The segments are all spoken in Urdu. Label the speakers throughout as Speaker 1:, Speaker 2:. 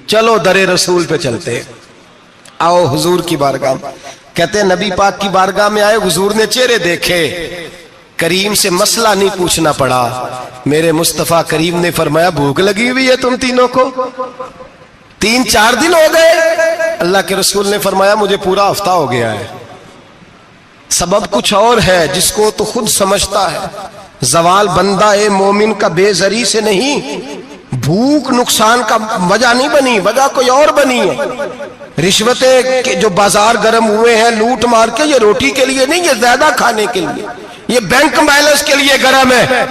Speaker 1: چلو در رسول پہ چلتے، آؤ حضور کی بارگاہ۔ کہتے ہیں نبی پاک کی بارگاہ میں آئے، حضور نے چہرے دیکھے، کریم سے مسئلہ نہیں پوچھنا پڑا۔ میرے مصطفیٰ کریم نے فرمایا بھوک لگی ہوئی ہے تم تینوں کو؟ 3-4 دن ہو گئے؟ اللہ کے رسول نے فرمایا مجھے پورا ہفتہ ہو گیا ہے۔ سبب کچھ اور ہے جس کو تو خود سمجھتا ہے۔ زوال بندہ مومن کا بے زری سے نہیں، بھوک نقصان کا وجہ نہیں بنی، وجہ کوئی اور بنی ہے۔ رشوتیں جو بازار گرم ہوئے ہیں لوٹ مار کے، یہ روٹی کے لیے نہیں، یہ زیادہ کھانے کے لیے، یہ بینک بیلنس کے لیے گرم ہے۔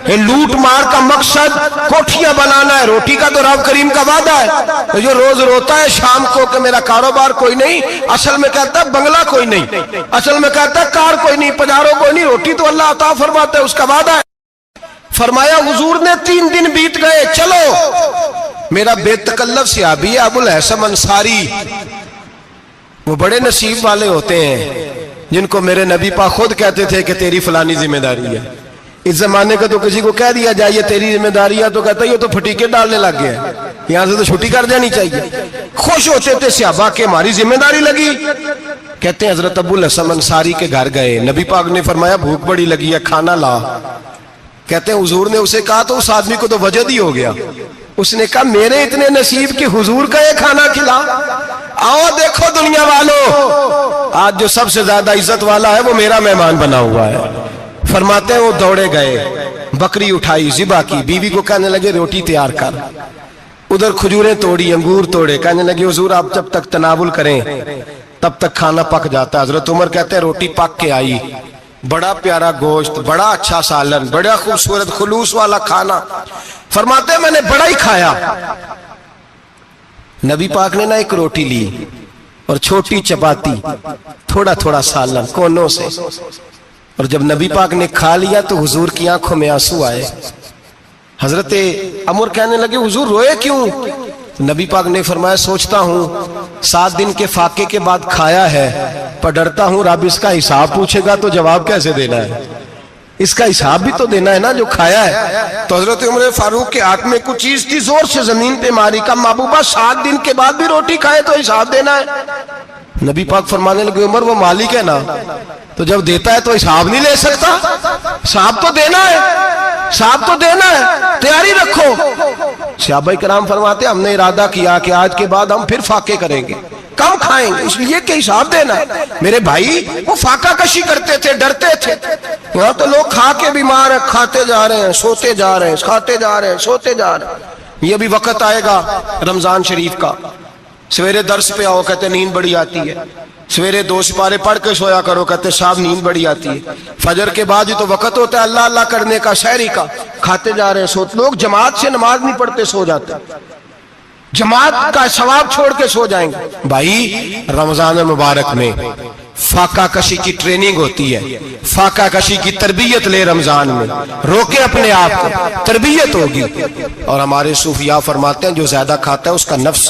Speaker 1: یہ لوٹ مار کا مقصد کوٹھیاں بنانا ہے، روٹی کا تو رب کریم کا وعدہ ہے۔ جو روز روتا ہے شام کو کہ میرا کاروبار کوئی نہیں، اصل میں کہتا ہے بنگلہ کوئی نہیں، اصل میں کہتا ہے کار کوئی نہیں، پجارو کوئی نہیں، روٹی تو اللہ عطا فرماتا ہے، اس کا وعدہ ہے۔ فرمایا حضور نے 3 دن بیت گئے، چلو۔ میرا بے تکلف صحابی ہے ابو الحسن انصاری، وہ بڑے نصیب والے ہوتے ہیں جن کو میرے نبی پاک خود کہتے تھے کہ تیری فلانی ذمہ داری ہے۔ اس زمانے کا تو کسی کو کہہ دیا جائے یہ تیری ذمہ داری ہے تو کہتا ہے یہ تو پھٹیکے ڈالنے لگ گیا ہے، یہاں سے تو چھٹی کر جانی چاہیے۔ خوش ہوتے تھے صحابہ کہ ہماری ذمہ داری لگی۔ کہتے ہیں حضرت ابو الحسن انصاری کے گھر گئے، نبی پاک نے فرمایا بھوک بڑی لگی ہے، کھانا لا۔ کہتے ہیں حضور نے اسے کہا تو اس آدمی کو تو وجد ہی ہو گیا، اس نے کہا میرے اتنے نصیب کہ حضور کا یہ کھانا کھلا۔ آؤ دیکھو دنیا والو، آج جو سب سے زیادہ عزت والا ہے وہ میرا مہمان بنا ہوا ہے۔ فرماتے ہیں وہ دوڑے گئے، بکری اٹھائی، ذبح کی، بیوی کو کہنے لگے روٹی تیار کر، ادھر کھجوریں توڑی، انگور توڑے، کہنے لگے حضور آپ جب تک تناول کریں تب تک کھانا پک جاتا ہے۔ حضرت عمر کہتے ہیں روٹی پک کے آئی، بڑا پیارا گوشت، بڑا اچھا سالن، بڑا خوبصورت خلوص والا کھانا۔ فرماتے ہیں میں نے بڑا ہی کھایا۔ نبی پاک نے نہ ایک روٹی لی اور چھوٹی چپاتی، تھوڑا تھوڑا سالن کونوں سے، اور جب نبی پاک نے کھا لیا تو حضور کی آنکھوں میں آنسو آئے۔ حضرت عمر کہنے لگے حضور روئے کیوں؟ نبی پاک نے فرمایا سوچتا ہوں 7 دن کے فاقے کے بعد کھایا ہے، پر ڈرتا ہوں رب اس کا حساب پوچھے گا تو جواب کیسے دینا ہے، اس کا حساب بھی تو دینا ہے نا جو کھایا ہے۔ تو حضرت عمر فاروق کے ہاتھ میں کچھ چیز تھی، زور سے زمین پہ ماری، کہا محبوبہ 7 دن کے بعد بھی روٹی کھائے تو حساب دینا ہے۔ نبی پاک فرمانے لگے عمر وہ مالک ہے نا، تو جب دیتا ہے تو حساب نہیں لے سکتا، حساب تو دینا ہے، حساب تو دینا ہے، تیاری رکھو۔ صحابہ کرام فرماتے ہم نے ارادہ کیا کہ آج کے بعد ہم پھر فاقے کریں گے، کم کھائیں گے، اس لیے کہ حساب دینا ہے۔ میرے بھائی وہ فاقہ کشی کرتے تھے، ڈرتے تھے۔ یہاں تو لوگ کھا کے بیمار ہیں، کھاتے جا رہے ہیں، سوتے جا رہے ہیں، کھاتے جا رہے ہیں، سوتے جا رہے ہیں۔ یہ بھی وقت آئے گا رمضان شریف کا، سویرے درس پہ آؤ کہتے نیند بڑی آتی ہے، سویرے 2 سپارے پڑھ کے سویا کرو کہتے صاحب نیند بڑی آتی ہے، فجر کے بعد ہی تو وقت ہوتا ہے اللہ اللہ کرنے کا، سحری کا، کھاتے جا رہے ہیں، سوتے۔ لوگ جماعت سے نماز نہیں پڑھتے سو جاتے، جماعت کا ثواب چھوڑ کے سو جائیں گے۔ بھائی رمضان مبارک میں فاقہ کشی کی ٹریننگ ہوتی ہے، فاقہ کشی کی تربیت لے، رمضان میں روکے اپنے آپ کو، تربیت ہوگی۔ اور ہمارے صوفیاء فرماتے ہیں جو زیادہ کھاتا ہے اس کا نفس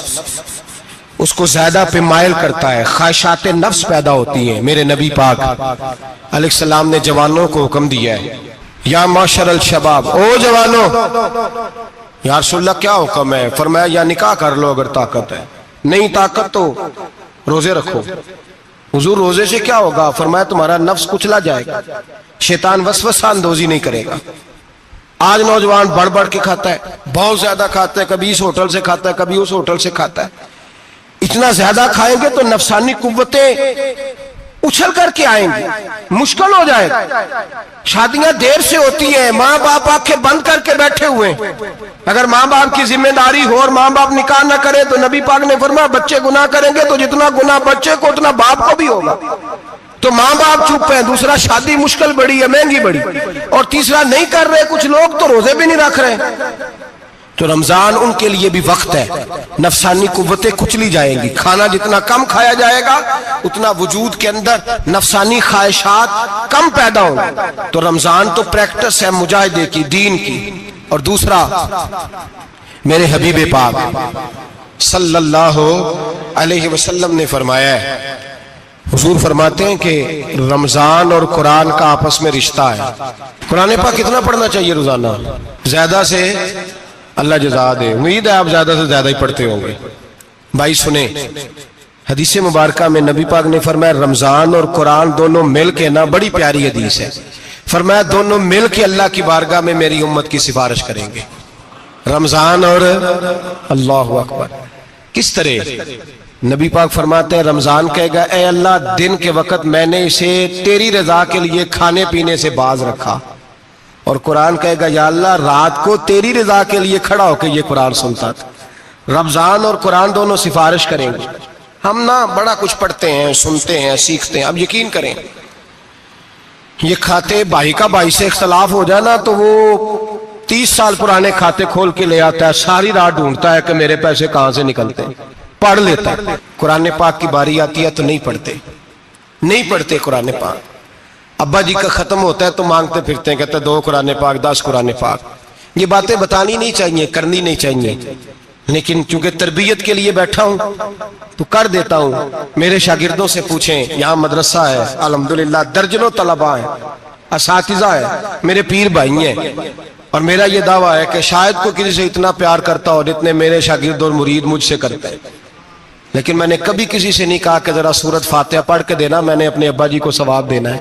Speaker 1: اس کو زیادہ پہ مائل کرتا ہے، خواہشات نفس پیدا ہوتی ہیں۔ میرے نبی پاک علیہ السلام نے جوانوں کو حکم دیا ہے یا معاشر الشباب، او جوانوں، یا رسول اللہ کیا حکم ہے؟ فرمایا یا نکاح کر لو اگر طاقت ہے، نہیں طاقت تو روزے رکھو۔ حضور روزے سے کیا ہوگا؟ فرمایا تمہارا نفس کچلا جائے گا، شیطان وسوسہ اندوزی نہیں کرے گا۔ آج نوجوان بڑھ بڑھ کے کھاتا ہے، بہت زیادہ کھاتا ہے، کبھی اس ہوٹل سے کھاتا ہے، کبھی اس ہوٹل سے کھاتا ہے۔ اتنا زیادہ کھائیں گے تو نفسانی قوتیں اچھل کر کے آئیں گی، مشکل ہو جائے گا۔ شادیاں دیر سے ہوتی ہیں، ماں باپ آنکھیں بند کر کے بیٹھے ہوئے ہیں۔ اگر ماں باپ کی ذمہ داری ہو اور ماں باپ نکاح نہ کرے تو نبی پاک نے فرمایا بچے گناہ کریں گے تو جتنا گناہ بچے کو اتنا باپ کو بھی ہوگا۔ تو ماں باپ چپ ہیں، دوسرا شادی مشکل بڑی ہے، مہنگی بڑی، اور تیسرا نہیں کر رہے کچھ لوگ تو روزے بھی نہیں رکھ رہے۔ تو رمضان ان کے لیے بھی وقت ہے، نفسانی قوتیں کچلی جائیں گی، کھانا جتنا کم کھایا جائے گا اتنا وجود کے اندر نفسانی خواہشات کم پیدا ہوں گی۔ تو رمضان تو پریکٹس ہے مجاہدے کی، دین کی۔ اور دوسرا میرے حبیب پاک صلی اللہ علیہ وسلم نے فرمایا ہے، حضور فرماتے ہیں کہ رمضان اور قرآن کا آپس میں رشتہ ہے۔ قرآن پاک کتنا پڑھنا چاہیے روزانہ؟ زیادہ سے اللہ جزا دے، امید ہے آپ زیادہ سے زیادہ ہی پڑھتے ہوں گے۔ بھائی سنیں، حدیث مبارکہ میں نبی پاک نے فرمایا رمضان اور قرآن دونوں مل کے نا، بڑی پیاری حدیث ہے، فرمایا دونوں مل کے اللہ کی بارگاہ میں میری امت کی سفارش کریں گے، رمضان اور اللہ اکبر۔ کس طرح؟ نبی پاک فرماتے ہیں رمضان کہے گا اے اللہ دن کے وقت میں نے اسے تیری رضا کے لیے کھانے پینے سے باز رکھا، اور قرآن کہے گا یا اللہ رات کو تیری رضا کے لیے کھڑا ہو کے یہ قرآن سنتا تھا۔ رمضان اور قرآن دونوں سفارش کریں گے۔ ہم نا بڑا کچھ پڑھتے ہیں، سنتے ہیں، سیکھتے ہیں، اب یقین کریں یہ کھاتے بھائی کا بھائی سے اختلاف ہو جائے نا تو وہ 30 سال پرانے کھاتے کھول کے لے آتا ہے، ساری رات ڈھونڈتا ہے کہ میرے پیسے کہاں سے نکلتے ہیں، پڑھ لیتا ہے۔ قرآن پاک کی باری آتی ہے تو نہیں پڑھتے قرآن پاک۔ ابا جی کا ختم ہوتا ہے تو مانگتے پھرتے ہیں، کہتے ہیں 2 قرآن پاک 10 قرآن پاک۔ یہ باتیں بتانی نہیں چاہیے، کرنی نہیں چاہیے، لیکن چونکہ تربیت کے لیے بیٹھا ہوں تو کر دیتا ہوں۔ میرے شاگردوں سے پوچھیں، یہاں مدرسہ ہے الحمدللہ، درجنوں طلباء ہیں، اساتذہ ہیں، میرے پیر بھائی ہیں، اور میرا یہ دعویٰ ہے کہ شاید کوئی کسی سے اتنا پیار کرتا ہو جتنے میرے شاگرد اور مرید مجھ سے کرتے ہیں، لیکن میں نے کبھی کسی سے نہیں کہا کہ ذرا سورۃ فاتحہ پڑھ کے دینا، میں نے اپنے ابا جی کو ثواب دینا ہے۔